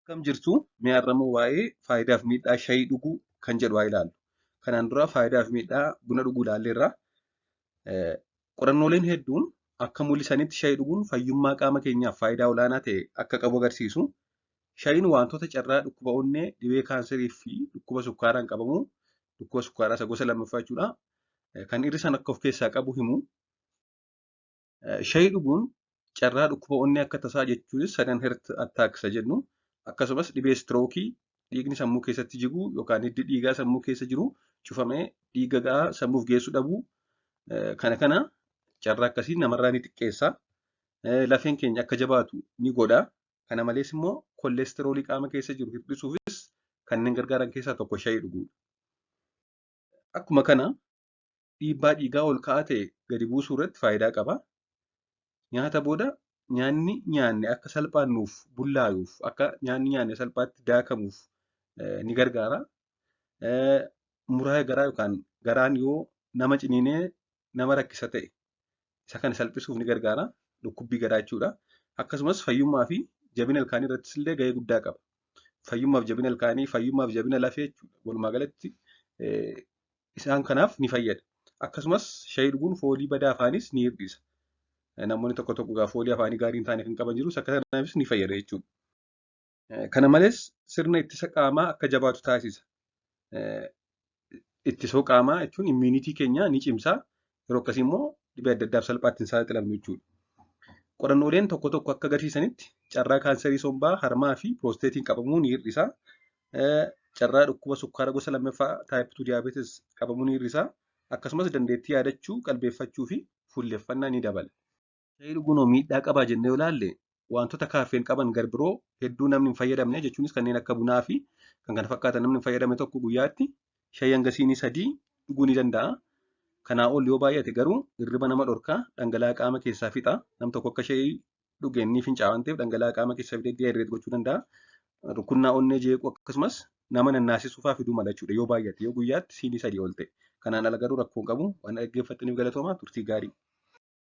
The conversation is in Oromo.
Akkam jirtu mi'aarramoo waa'ee faayidaa fi miidhaa shayii dhuguu kan jedhu haa ilaallu. Kanaan dura faayidaa fi miidhaa buna dhuguu ilaalleerra. Qorannooleen hedduun akka mul'isanitti shayii dhuguun fayyummaa qaama keenyaaf faayidaa olaanaa ta'e akka qabu agarsiisu. Shayiin wantoota carraa dhukkuba onnee, dhibee kaanserii fi dhukkuba sukkaaraan qabamu, dhukkuba sukkaaraa isa gosa lammaffaa jechuudha. Kan hir'isan akka of keessaa qabu himu. Shayii dhuguun carraa dhukkuba onnee akka tasaa jechuunis sudden heart attack isa jennu. Akkasumas dhibee istirookii dhiigni sammuu keessatti jigu yookaan hiddi dhiigaa sammuu keessa jiru cufamee dhiiga gahaa sammuuf geessu dhabuu kana carraa akkasii namarraa ni xiqqeessa. Lafeen keenya akka jabaatu ni godha. Kana malees immoo kolesteroolii qaama keessa jiru hir'isuufis kanneen gargaaran keessaa tokko shayii dhuguudha. Akkuma kana dhiibbaa dhiigaa ol ka'aa ta'e gadi buusuu irratti faayidaa qaba. Nyaata booda nyaanni nyaanne akka salphaan nuuf bullaa'uuf akka nyaanni nyaanne salphaatti daakamuuf ni gargaara. Muraa garaa yookaan garaan yoo nama ciniinee nama rakkisa ta'e isa kana salphisuuf ni gargaara. Dhukkubbii garaa jechuudha. Akkasumas fayyummaa fi jabina ilkaanii irrattis illee gahee guddaa qaba. Fayyummaaf jabina ilkaanii, fayyummaaf jabina lafee jechuudha. Walumaa galatti isaan kanaaf ni fayyada. Akkasumas shayii dhuguun foolii badaa afaanis ni hir'isa. Namoonni tokko tokko foolii afaanii gaarii hin taane kan qaban jirus akka kanaafis ni fayyada jechuudha. Kana malees sirna ittisa qaamaa akka jabaatu taasisa. Ittisoo qaamaa jechuun immuunitii keenya ni cimsa. Yeroo akkasii immoo dhibee adda addaaf salphaatti hin saaxilamnu jechuudha. Qorannooleen tokko tokko akka agarsiisanitti carraa kaanserii sombaa, harmaa fi piroosteetiin qabamuu ni hir'isa. Carraa dhukkuba sukkaara gosa lammaffaa taayip 2 diyaabeetis qabamuu ni hir'isa. Akkasumas dandeettii yaadachuu, qalbeeffachuu fi fuulleffannaa ni dabala. Shayii dhuguun miidhaa qabaa jennee yoo ilaalle wantoota kaafeen qaban gar biroo hedduu namni hin fayyadamne jechuunis kanneen akka bunaa fi kan kana fakkaatan namni hin fayyadame tokko guyyaatti shayii hanga siinii 3 dhuguu ni danda'a. Kanaa ol yoo baay'ate garuu hirriba nama dhorkaa dhangala'aa qaama keessaa fixa. Nam tokko akka shayii dhugeen ni fincaa'aa waan ta'eef dhangala'aa qaama keessaa fidee dihaayidreet gochuu danda'a. Rukunnaa onnee jeequu akkasumas nama nannaasisuu fa'aa fiduu mala jechuudha yoo baay'ate yoo guyyaatti siinii 3 ol ta'e. Kanaan ala garuu rakkoo hin qabu waan dhaggeeffattaniif galatoomaa turtii gaarii.